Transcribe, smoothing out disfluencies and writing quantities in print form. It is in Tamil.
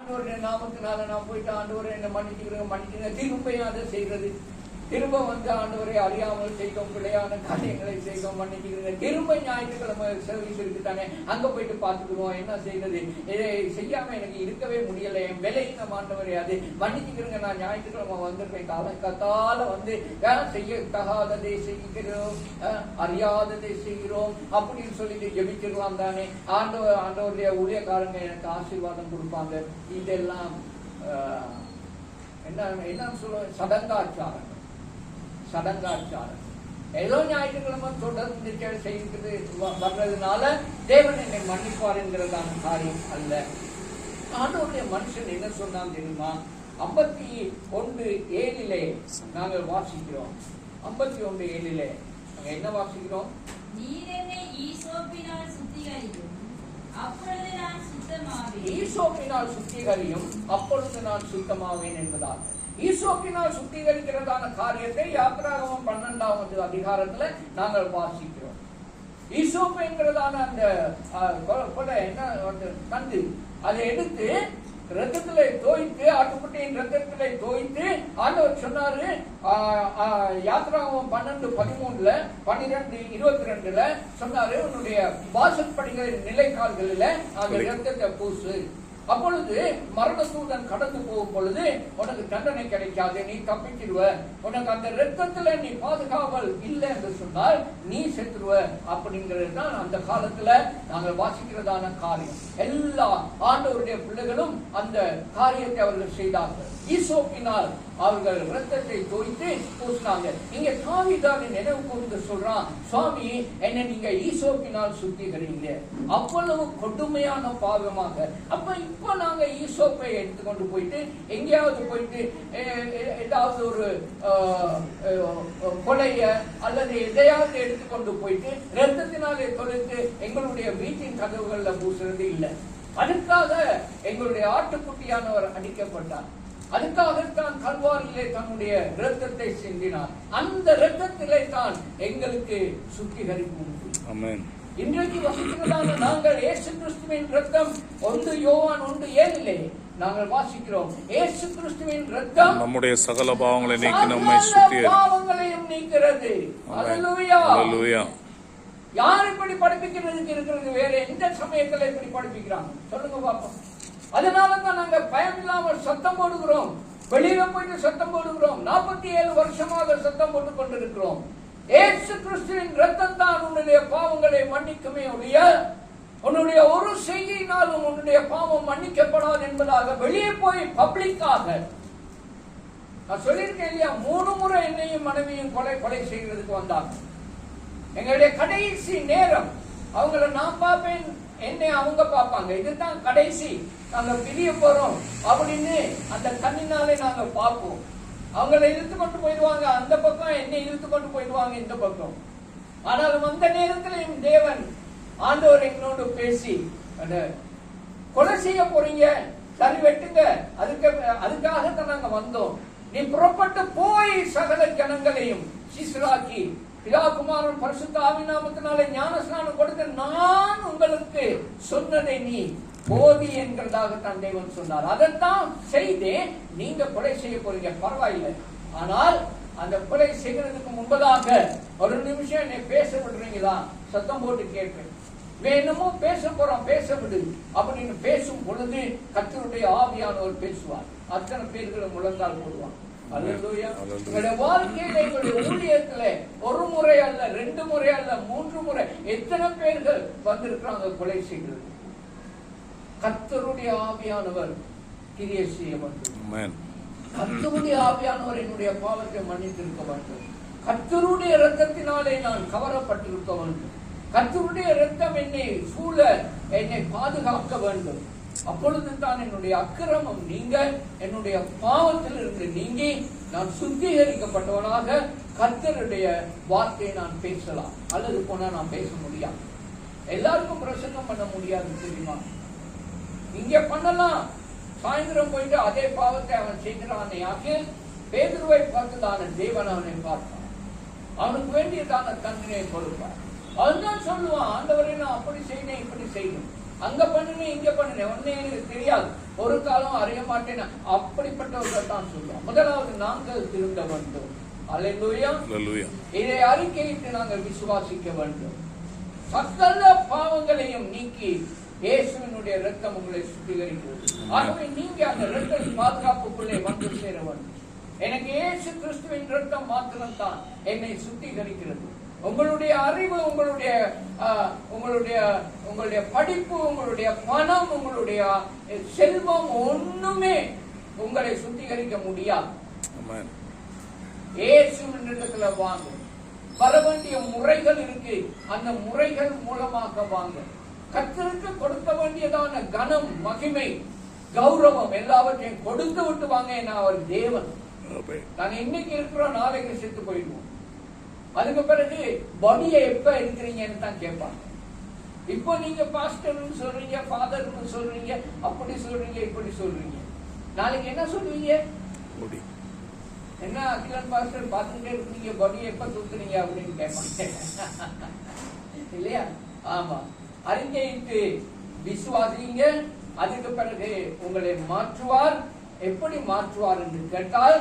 ஆண்டவருடைய நாமத்தினால நான் போயிட்டு ஆண்டவரை என்ன மன்னிக்கிறேன் திரும்ப அதை செய்யறது, திரும்ப வந்து ஆண்டவரை அறியாமல் செய்தோம், பிழையான காரியங்களை செய்தோம், மன்னிக்கிறீங்க. திரும்ப ஞாயிற்றுக்கிழமை சர்வீஸ் இருக்குதானே, அங்க போயிட்டு பார்த்துக்குவோம். என்ன செய்யறது, இதை செய்யாம எனக்கு இருக்கவே முடியல, என் விலையின ஆண்டவரே அது மன்னிச்சுக்கிறேங்க, நான் ஞாயிற்றுக்கிழமை வந்திருக்கேன், கத்தால வந்து செய்ய தகாததை செய்கிறோம், அறியாததை செய்கிறோம் அப்படின்னு சொல்லிட்டு ஜெபிச்சிடலாம் தானே. ஆண்டவருடைய ஊழியக்காரங்க எனக்கு ஆசீர்வாதம் கொடுப்பாங்க. இதெல்லாம் என்ன சொல்லுவோம், சடங்காச்சாரம். ஏதோ ஞாயிற்றுக்கிழமை தொடர்ந்து செய்து வர்றதுனால தேவன் என்னை மன்னிப்பார் என்கிறதான காரியம் அல்ல. ஆண்டவருடைய மனுஷன் என்ன சொன்னான் தெரியுமா? 51:7 நாங்கள் வாசிக்கிறோம். 51:7 நாங்கள் என்ன வாசிக்கிறோம்? ஈசோப்பினால் சுத்திகரியும் அப்பொழுது நான் சுத்தமாவேன் என்பதாக. ஈசோப்பினால் சுத்திகரிக்கிறதான காரியத்தை யாத்திராகமம் 12வது அதிகாரத்துல நாங்கள் வாசிக்கிறோம். ஈசோப்பு என்கிறதான அந்த என்ன கண்டு அதை எடுத்து ரத்தத்திலே தோய்த்து, ஆட்டுக்குட்டியின் ரத்தத்திலே தோய்த்து ஆண்டவர் சொன்னாரு. யாத்திராகமம் 12:13 12:22 சொன்னாரு, உன்னுடைய வாசற்படிகளின் நிலைக்கால்களில் அந்த ரத்தத்தை பூசு, அப்பொழுது மரண தூதன் கடந்து போகும் பொழுது உனக்கு தண்டனை கிடைக்காது, நீ தப்பிச்சிடுவ, உனக்கு அந்த ரத்தத்துல நீ பாதுகாவல் இல்லை என்று சொன்னால் நீ செத்துருவ அப்படிங்கிறது தான் அந்த காலத்துல நாங்கள் வாசிக்கிறதான காரியம். எல்லா ஆண்டவருடைய பிள்ளைகளும் அந்த காரியத்தை அவர்கள் செய்தார்கள். ஈசோப்பினால் அவர்கள் ரத்தத்தை தோய்த்து பூசினாங்க. இங்க தாவீது நினைவு கூர்ந்து சொல்றான், சுவாமி என்ன நீங்க ஈசோப்பினால் சுத்திகரிங்க, அவ்வளவு கொடுமையான பாவமாக. அப்ப இப்ப நாங்க ஈசோப்பை எடுத்துக்கொண்டு போயிட்டு எங்கேயாவது போயிட்டு ஏதாவது ஒரு கொலைய அல்லது எதையாவது எடுத்துக்கொண்டு போயிட்டு ரத்தத்தினாலே தொலைத்து எங்களுடைய வீட்டின் கதவுகள்ல பூசுறது இல்லை. அதுக்காக எங்களுடைய ஆட்டுக்குட்டியானவர் அடிக்கப்பட்டார். அதுக்காகத்தான் கல்வாரியிலே தன்னுடைய இரத்தத்தை சிந்தினார். அந்த இரத்தத்திலே தான் எங்களுக்கு சுத்திகரிப்பு உண்டு. இன்றைக்கு வசிக்கிறதான நாங்கள் இயேசு கிறிஸ்துவின் இரத்தம் 1 யோவான் 1:7 நாங்கள் வாசிக்கிறோம். இயேசு கிறிஸ்துவின் இரத்தம் நம்முடைய சகல பாவங்களை நீக்கி நம்மை பாவங்களையும் நீக்கிறது. அல்லேலூயா, அல்லேலூயா. யார் இப்படி படிப்பிக்கிறதுக்கு இருக்கிறது? வேற எந்த சமயத்துல இப்படி படிப்பிக்கிறாங்க சொல்லுங்க பாப்போம். அதனாலதான் நாங்க பயம் இல்லாமல் சத்தம் போடுகிறோம், வெளியில போயிட்டு சத்தம் போடுகிறோம். 47 வருஷமாக சத்தம் போட்டுக் கொண்டிருக்கிறோம். இயேசு கிறிஸ்துவின் இரத்தம் தான் உன்னுடைய பாவங்களை மன்னிக்குமே ஒழிய உன்னுடைய ஒரு செய்கையினாலும் உன்னுடைய பாவம் மன்னிக்கப்படாது என்பதாக வெளியே போய் பப்ளிக்காக நான் சொல்லியிருக்கேன் இல்லையா, 3 முறை என்னையும் மனைவியும் கொலை செய்கிறதுக்கு வந்தாங்க. எங்களுடைய கடைசி நேரம், அவங்கள நான் பார்ப்பேன், என்னை அவங்க பார்ப்பாங்க, இதுதான் கடைசி, நாங்க பிரிய போறோம் அப்படின்னு அந்த கண்ணினாலே நாங்க பார்ப்போம். அவங்களை இழுத்து கொண்டு போயிடுவாங்க அந்த பக்கம், என்னை இழுத்து கொண்டு போயிடுவாங்க இந்த பக்கம். ஆனாலும் அந்த நேரத்திலையும் தேவன் ஆண்டவர் எங்களோடு பேசி, கொலை செய்ய போறீங்க, சரி வெட்டுங்க, அதுக்காகத்தான் நாங்க வந்தோம். நீ புறப்பட்டு போய் சகல ஜனங்களையும் சீசராக்கி பிதா குமாரன் பரிசுத்த ஆவியின் நாமத்தினாலே ஞானஸ்நானம் கொடுத்து நான் உங்களுக்கு சொன்னதை நீ போதி என்கிறதாகத்தான் தேவன் சொன்னார். அதைத்தான் செய்து நீங்க கொலை செய்ய போறீங்க, பரவாயில்லை. ஆனால் அந்த கொலை செய்கிறதுக்கு முன்பதாக ஒரு நிமிஷம் என்னை பேச விடுறீங்களா? சத்தம் போட்டு கேட்பேன். என்னமோ பேச போறோம், பேச விடு அப்படின்னு பேசும் பொழுது கர்த்தருடைய ஆவியானவர் பேசுவார். அத்தனை பேர்களும் முழங்கால் போடுவாங்க. உங்களுடைய வாழ்க்கையில, எங்களுடைய ஊழியத்துல 1 முறை அல்ல, 2 முறை அல்ல, 3 முறை எத்தனை பேர்கள் வந்திருக்கிறாங்க கொலை செய்கிறது. கர்த்தருடைய ஆவியானவர் கிரியை செய்ய வேண்டும். கர்த்தருடைய ஆவியானவர் என்னுடைய பாவத்தை மன்னித்திருக்க வேண்டும். கர்த்தருடைய இரத்தத்தினாலே நான் கவரப்பட்டிருக்க வேண்டும். கர்த்தருடைய இரத்தம் என்னை சூழ, என்னை பாதுகாக்க வேண்டும். அப்பொழுது தான் என்னுடைய அக்கிரமம் நீங்க, என்னுடைய பாவத்தில் இருந்து நீங்கி நான் சுத்திகரிக்கப்பட்டவனாக கர்த்தருடைய வார்த்தையை நான் பேசலாம். அல்லது போனா நான் பேச முடியாது. எல்லாருக்கும் பிரசங்கம் பண்ண முடியாது தெரியுமா? இங்க பண்ணலாம். சாயந்தரம் போயிட்டு அதே பாவத்தை அவன் செய்கிறானே ஆகிய பேதுருவை பார்த்துதான தேவன் அவனை பார்த்தான். அவனுக்கு வேண்டியதான தண்டனையை கொடுப்பார். அதுதான் சொல்லுவான், ஆண்டவரே நான் அப்படி செய்தேன், இப்படி செய்தேன். அங்க பண்ணுனேன் இங்க பண்ணுனேன் ஒன்னே எனக்கு தெரியாது, ஒரு காலம் அறிய மாட்டேன், அப்படிப்பட்டவர்கள் தான் சொல்லுவோம். முதலாவது நாங்கள் திருந்த வேண்டும். அல்லேலூயா. இதை அறிக்கையிட்டு நாங்கள் விசுவாசிக்க வேண்டும். சகல பாவங்களையும் நீக்கி இயேசுவினுடைய இரத்தம் உங்களை சுத்திகரிக்கிறது. ஆகவே நீங்க அந்த இரத்த பாதுகாப்புக்குள்ளே வந்து சேர வேண்டும். எனக்கு இயேசு கிறிஸ்துவின் இரத்தம் மாத்திரம் தான் என்னை சுத்திகரிக்கிறது. உங்களுடைய அறிவு, உங்களுடைய படிப்பு, உங்களுடைய பணம், உங்களுடைய செல்வம் ஒண்ணுமே உங்களை சுத்திகரிக்க முடியாது. இயேசுவின் இடத்துல வாங்க. வர வேண்டிய முறைகள் இருக்கு, அந்த முறைகள் மூலமாக வாங்க. கர்த்தருக்கு கொடுக்க வேண்டியதான கனம், மகிமை, கௌரவம் எல்லாவற்றையும் கொடுத்து விட்டு வாங்க. நான் அவர் தேவன். நாங்க இன்னைக்கு இருக்கிறோம், நாளைக்கு செத்து போயிடுவோம். அதுக்கு பிறகு பாடியை எப்ப எடுக்கிறீங்கன்னு தான் கேட்பாங்க. இப்போ நீங்க பாஸ்டர்னு சொல்றீங்க, ஃபாதர்னு சொல்றீங்க, அப்படி சொல்றீங்க, இப்படி சொல்றீங்க. நாளைக்கு என்ன சொல்றீங்க? என்ன அகிலன் பாஸ்டர் பார்த்துட்டே இருக்கீங்க, பாடியை எப்ப தூக்குறீங்க அப்படின்னு கேட்பாங்க இல்லையா? ஆமா, அறிக்கையிட்டு விசுவாசிங்க. அதுக்கு பிறகு உங்களை மாற்றுவார். எப்படி மாற்றுவார் என்று கேட்டால்,